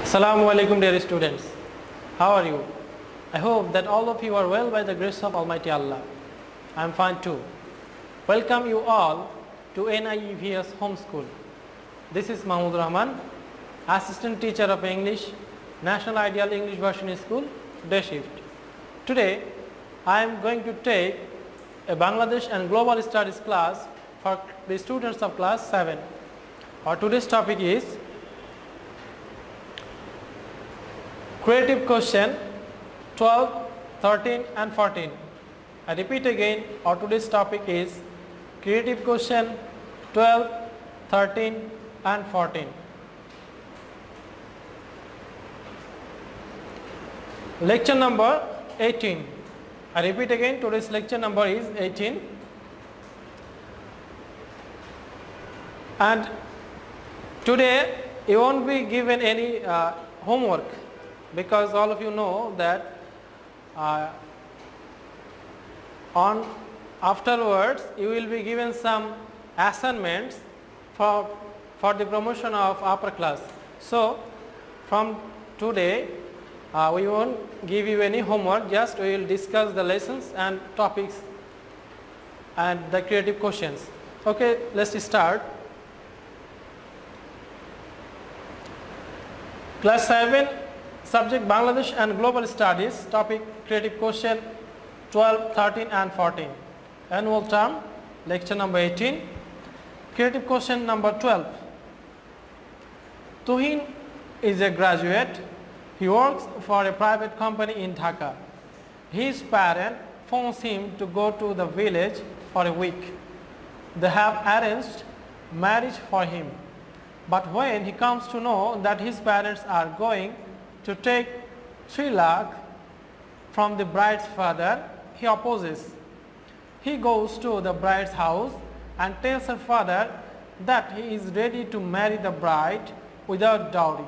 Assalamu alaikum dear students. How are you? I hope that all of you are well by the grace of Almighty Allah. I am fine too. Welcome you all to NIEVS Home School. This is Mahmudur Rahman, Assistant Teacher of English, National Ideal English Version School, Day Shift. Today I am going to take a Bangladesh and Global Studies class for the students of class 7. Our today's topic is creative question 12, 13 and 14. I repeat again, our today's topic is creative question 12, 13 and 14. Lecture number 18. I repeat again, today's lecture number is 18. And today you won't be given any homework, because all of you know that afterwards you will be given some assignments for the promotion of upper class. So from today we won't give you any homework, just we will discuss the lessons and topics and the creative questions. Okay, let's start. Class 7, subject Bangladesh and Global Studies, topic creative question 12, 13 and 14. Annual term, lecture number 18. Creative question number 12. Tuhin is a graduate. He works for a private company in Dhaka. His parent phones him to go to the village for a week. They have arranged marriage for him. But when he comes to know that his parents are going to take 3 lakh from the bride's father, he opposes. He goes to the bride's house and tells her father that he is ready to marry the bride without dowry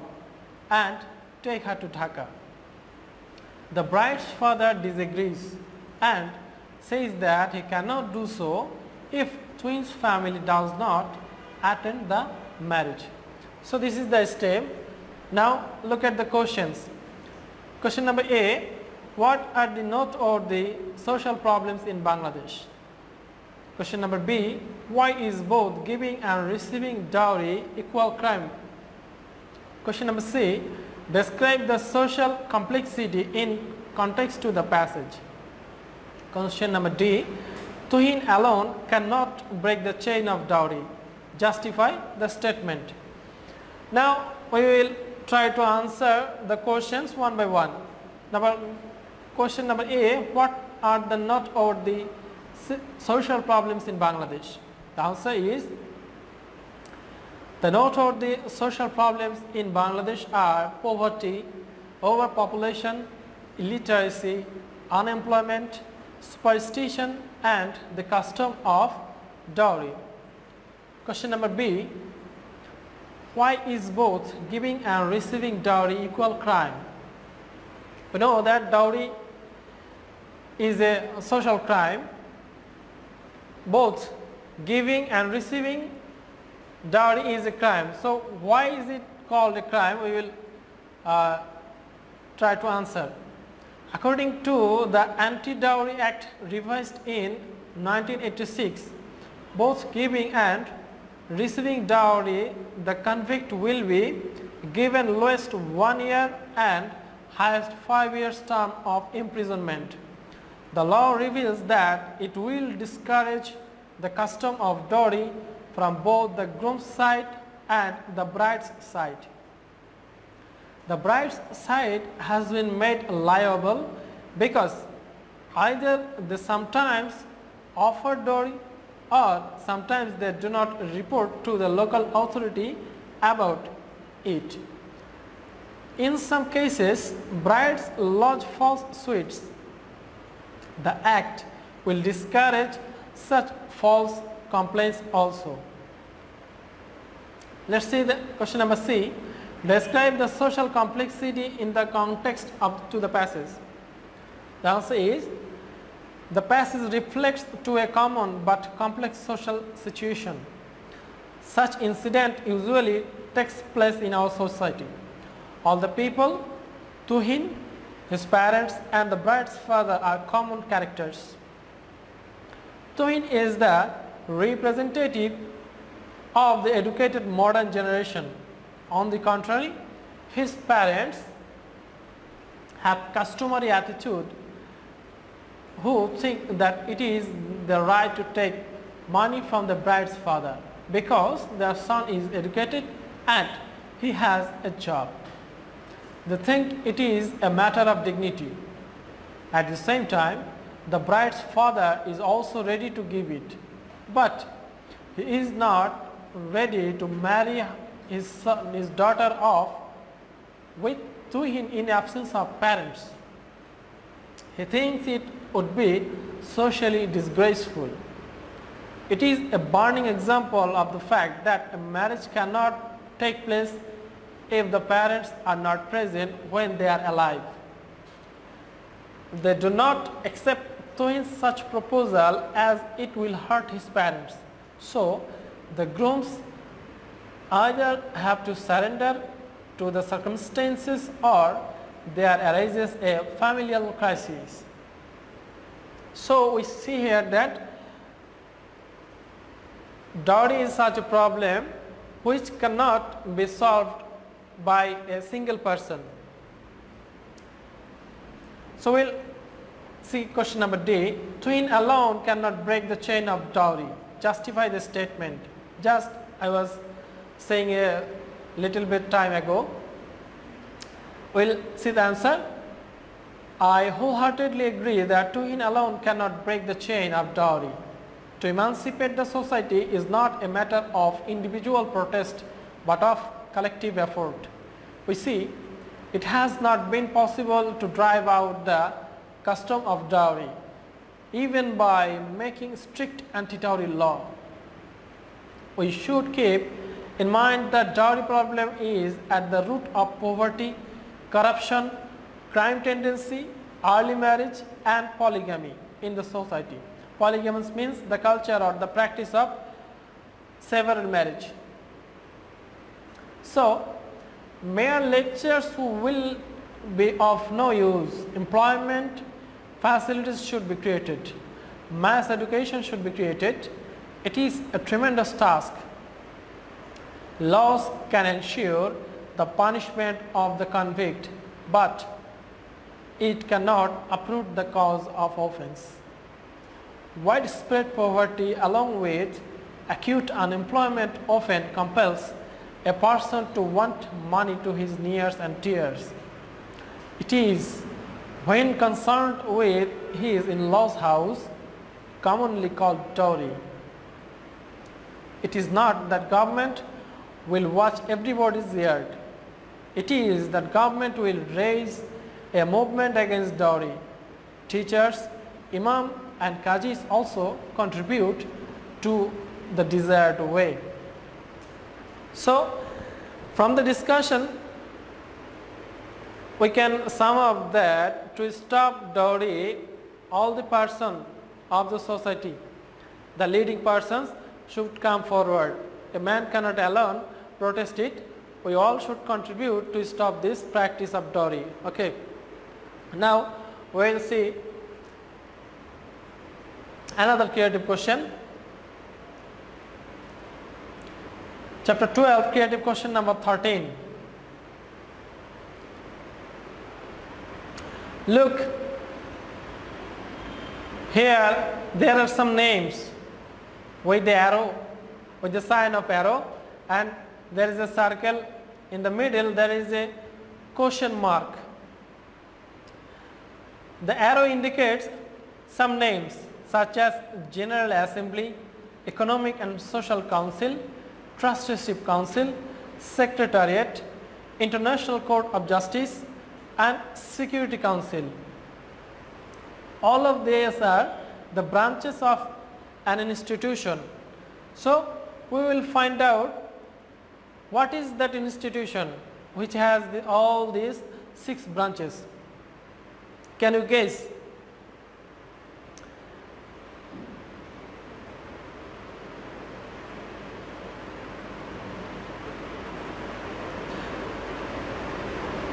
and take her to Dhaka. The bride's father disagrees and says that he cannot do so if twins' family does not attend the marriage. So this is the step. Now look at the questions. Question number A, what are the noteworthy social problems in Bangladesh? Question number B, why is both giving and receiving dowry equal crime? Question number C, describe the social complexity in context to the passage. Question number D, Tuhin alone cannot break the chain of dowry. Justify the statement. Now we will try to answer the questions one by one. Question number A, what are the noteworthy social problems in Bangladesh? The answer is, the noteworthy social problems in Bangladesh are poverty, overpopulation, illiteracy, unemployment, superstition and the custom of dowry. Question number B, why is both giving and receiving dowry equal crime? We know that dowry is a social crime. Both giving and receiving dowry is a crime. So why is it called a crime? We will try to answer. According to the Anti-Dowry Act revised in 1986, both giving and receiving dowry, the convict will be given lowest 1 year and highest 5 years term of imprisonment. The law reveals that it will discourage the custom of dowry from both the groom's side and the bride's side. The bride's side has been made liable because either they sometimes offer dowry or sometimes they do not report to the local authority about it. In some cases, brides lodge false suits. The Act will discourage such false complaints also. Let's see the question number C. Describe the social complexity in the context to the passage. The answer is, the passage reflects to a common but complex social situation. Such incident usually takes place in our society. All the people, Tuhin, his parents and the bride's father are common characters. Tuhin is the representative of the educated modern generation. On the contrary, his parents have customary attitude who think that it is their right to take money from the bride's father because their son is educated and he has a job. They think it is a matter of dignity. At the same time, the bride's father is also ready to give it, but he is not ready to marry his daughter off with Tuhin in absence of parents. He thinks it would be socially disgraceful. It is a burning example of the fact that a marriage cannot take place if the parents are not present when they are alive. They do not accept Tuhin's such proposal as it will hurt his parents. So the grooms either have to surrender to the circumstances or there arises a familial crisis. So we see here that dowry is such a problem which cannot be solved by a single person. So we will see question number D. Tuhin alone cannot break the chain of dowry. Justify the statement. Just I was saying a little bit time ago. We will see the answer. I wholeheartedly agree that Tuhin alone cannot break the chain of dowry. To emancipate the society is not a matter of individual protest but of collective effort. We see it has not been possible to drive out the custom of dowry even by making strict anti-dowry law. We should keep in mind that dowry problem is at the root of poverty, corruption, crime tendency, early marriage and polygamy in the society. Polygamy means the culture or the practice of several marriage. So mere lectures will be of no use. Employment facilities should be created. Mass education should be created. It is a tremendous task. Laws can ensure the punishment of the convict, but it cannot uproot the cause of offense. Widespread poverty along with acute unemployment often compels a person to want money to his nears and tears. It is when concerned with his in-law's house, commonly called dowry. It is not that government will watch everybody's yard. It is that government will raise a movement against dowry. Teachers, imam and qazis also contribute to the desired way. So from the discussion we can sum up that to stop dowry, all the persons of the society, the leading persons should come forward. A man cannot alone protest it. We all should contribute to stop this practice of dowry. Okay. Now we will see another creative question. Chapter 12, creative question number 13. Look, here there are some names with the arrow, with the sign of arrow, and there is a circle. In the middle there is a question mark. The arrow indicates some names such as General Assembly, Economic and Social Council, Trusteeship Council, Secretariat, International Court of Justice and Security Council. All of these are the branches of an institution. So we will find out what is that institution which has all these 6 branches. Can you guess?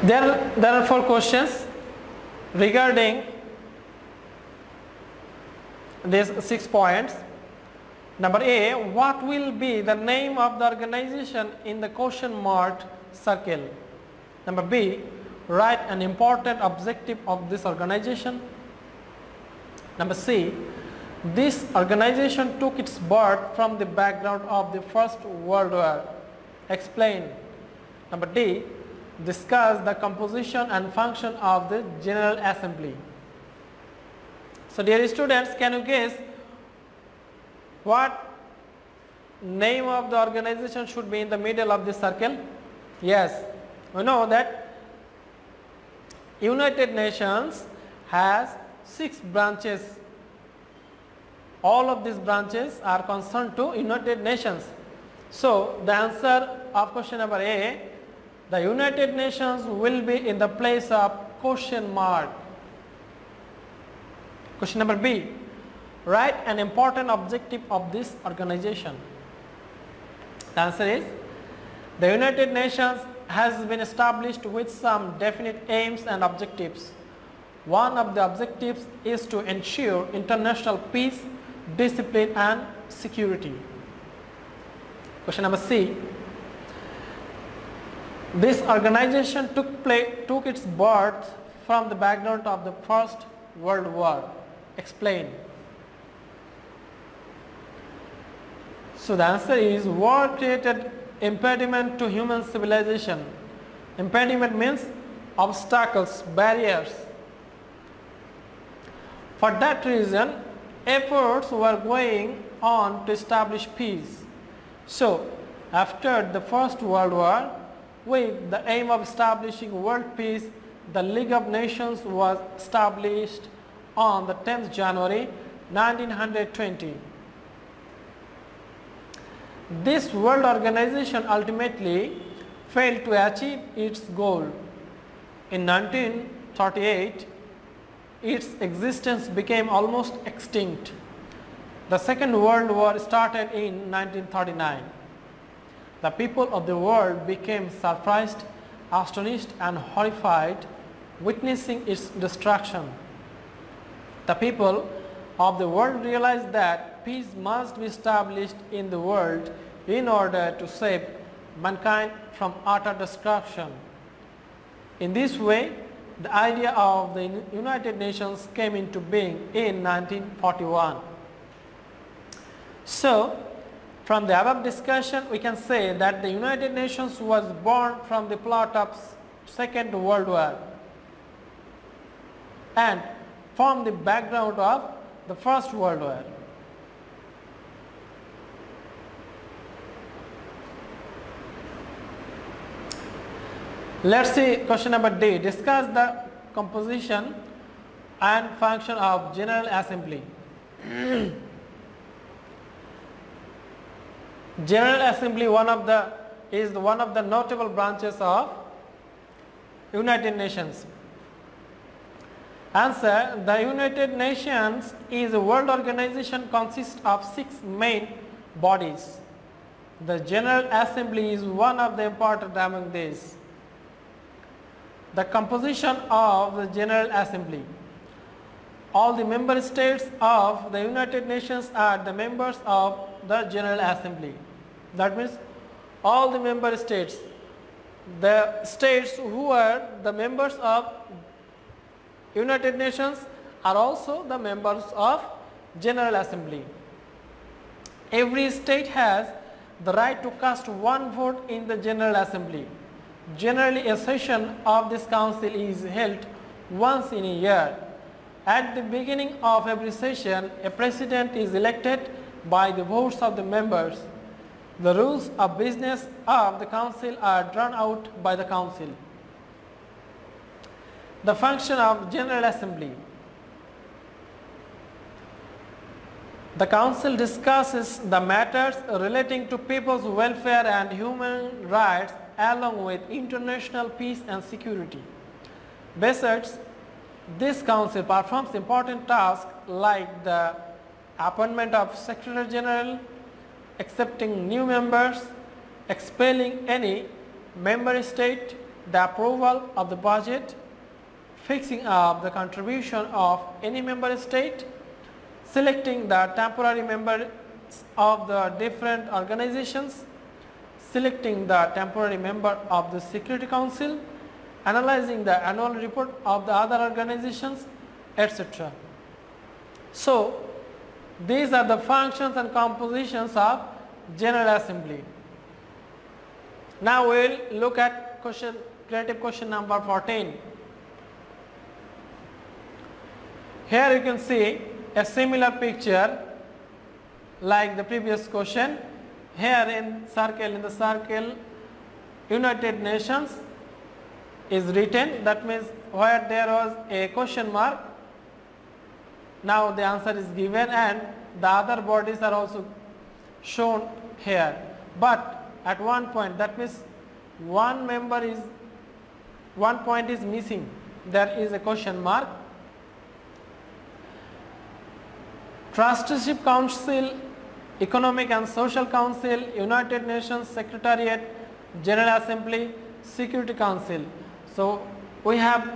There are 4 questions regarding these 6 points. Number A, what will be the name of the organization in the question mark circle? Number B, write an important objective of this organization. Number C, this organization took its birth from the background of the First World War. Explain. Number D, discuss the composition and function of the General Assembly. So dear students, can you guess what name of the organization should be in the middle of this circle? Yes, we know that United Nations has 6 branches. All of these branches are concerned to United Nations. So the answer of question number A, the United Nations will be in the place of question mark. Question number B, write an important objective of this organization. The answer is, the United Nations has been established with some definite aims and objectives. One of the objectives is to ensure international peace, discipline and security. Question number C, this organization took its birth from the background of the First World War. Explain. So the answer is, war created impediment to human civilization. Impediment means obstacles, barriers. For that reason, efforts were going on to establish peace. So after the First World War, with the aim of establishing world peace, the League of Nations was established on the 10th January 1920. This world organization ultimately failed to achieve its goal. In 1938, its existence became almost extinct. The Second World War started in 1939. The people of the world became surprised, astonished and horrified, witnessing its destruction. The people of the world realized that peace must be established in the world in order to save mankind from utter destruction. In this way, the idea of the United Nations came into being in 1941. So, from the above discussion, we can say that the United Nations was born from the plot of Second World War and formed the background of the First World War. Let's see question number D. Discuss the composition and function of General Assembly. General Assembly is one of the notable branches of United Nations. Answer: the United Nations is a world organization consists of 6 main bodies. The General Assembly is one of the important among these. The composition of the General Assembly. All the member states of the United Nations are the members of the General Assembly. That means all the member states, the states who are the members of United Nations are also the members of General Assembly. Every state has the right to cast one vote in the General Assembly. Generally, a session of this council is held once in a year. At the beginning of every session, a president is elected by the votes of the members. The rules of business of the council are drawn out by the council. The function of General Assembly. The council discusses the matters relating to people's welfare and human rights along with international peace and security. Besides, this council performs important tasks like the appointment of Secretary General, accepting new members, expelling any member state, the approval of the budget, fixing up the contribution of any member state, selecting the temporary members of the different organizations, selecting the temporary member of the Security Council, analyzing the annual report of the other organizations, etc. So, these are the functions and compositions of General Assembly. Now, we will look at creative question number 14. Here you can see a similar picture like the previous question. Here in the circle United Nations is written, that means where there was a question mark, now the answer is given and the other bodies are also shown here. But at one point, that means one point is missing, there is a question mark. Trusteeship Council, Economic and Social Council, United Nations Secretariat, General Assembly, Security Council. So, we have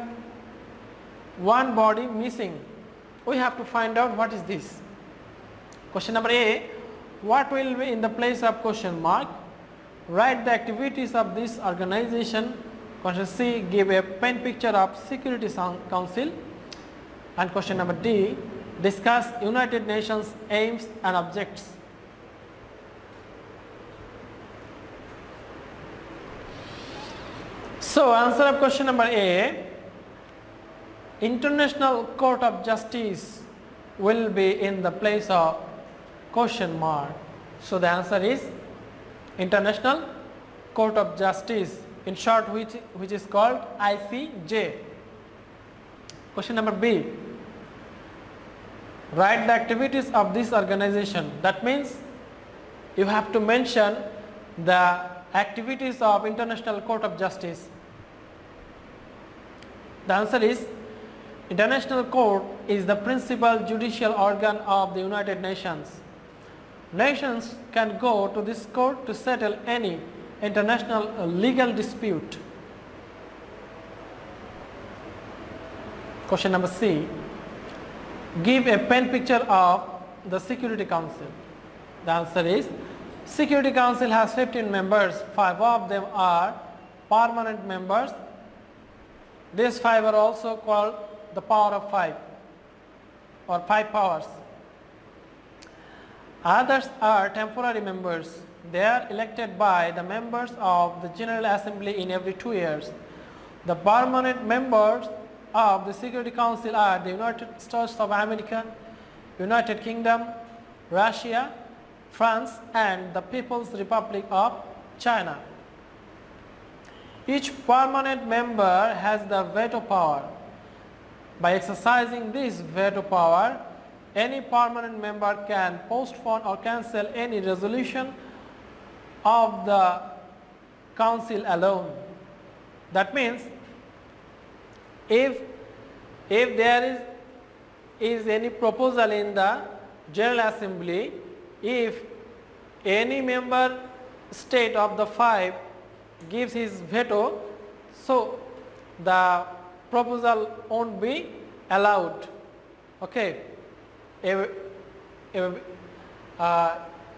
one body missing. We have to find out what is this. Question number A, what will be in the place of question mark? Write the activities of this organization. Question C, give a pen picture of Security Council. And question number D, discuss United Nations aims and objects. So, answer of question number A, International Court of Justice will be in the place of question mark. So, the answer is International Court of Justice, in short which is called ICJ. Question number B, write the activities of this organization. That means you have to mention the activities of International Court of Justice. The answer is International Court is the principal judicial organ of the United Nations. Nations can go to this court to settle any international legal dispute. Question number C, give a pen picture of the Security Council. The answer is Security Council has 15 members, 5 of them are permanent members. These 5 are also called the power of 5 or 5 powers. Others are temporary members. They are elected by the members of the General Assembly in every 2 years. The permanent members of the Security Council are the United States of America, United Kingdom, Russia, France and the People's Republic of China. Each permanent member has the veto power. By exercising this veto power, any permanent member can postpone or cancel any resolution of the council alone. That means if there is any proposal in the General Assembly, if any member state of the 5 gives his veto, so the proposal won't be allowed. Okay.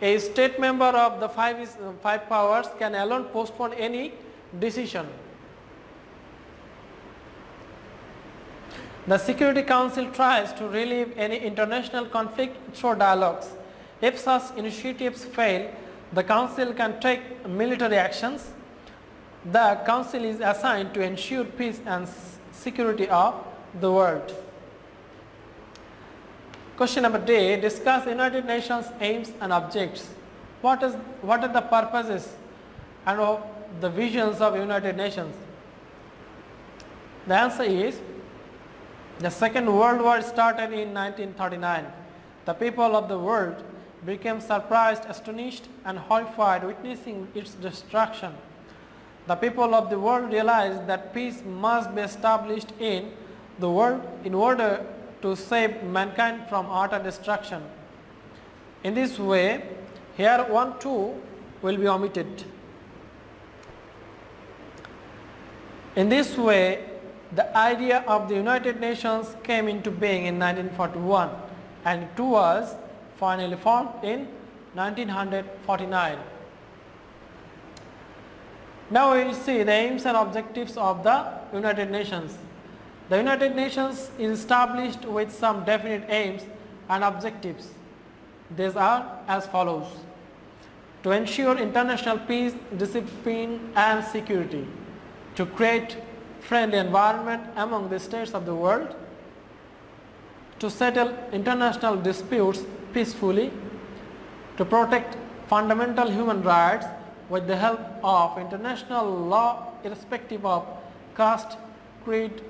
A state member of the 5 powers can alone postpone any decision. The Security Council tries to relieve any international conflict through dialogues. If such initiatives fail, the Council can take military actions. The Council is assigned to ensure peace and security of the world. Question number D, discuss United Nations aims and objects. What are the purposes and the visions of United Nations? The answer is, the Second World War started in 1939. The people of the world became surprised, astonished and horrified witnessing its destruction. The people of the world realized that peace must be established in the world in order to save mankind from utter destruction. In this way, here 1, 2 will be omitted. In this way, the idea of the United Nations came into being in 1941 and it was finally formed in 1949. Now we will see the aims and objectives of the United Nations. The United Nations is established with some definite aims and objectives. These are as follows: to ensure international peace, discipline and security, to create friendly environment among the states of the world, to settle international disputes peacefully, to protect fundamental human rights with the help of international law irrespective of caste, creed,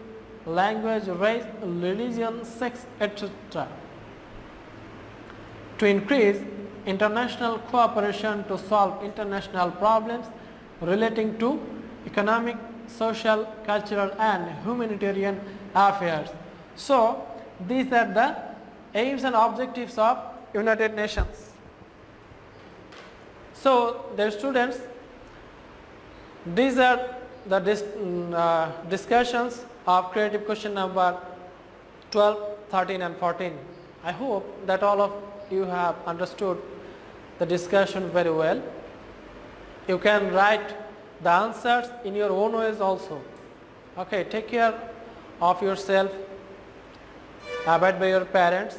language, race, religion, sex, etc. To increase international cooperation to solve international problems relating to economic, social, cultural and humanitarian affairs. So, these are the aims and objectives of United Nations. So, dear students, these are the discussions of creative question number 12, 13 and 14. I hope that all of you have understood the discussion very well. You can write the answers in your own ways also. Okay, take care of yourself, abide by your parents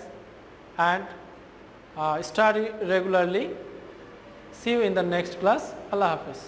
and study regularly. See you in the next class. Allah Hafiz.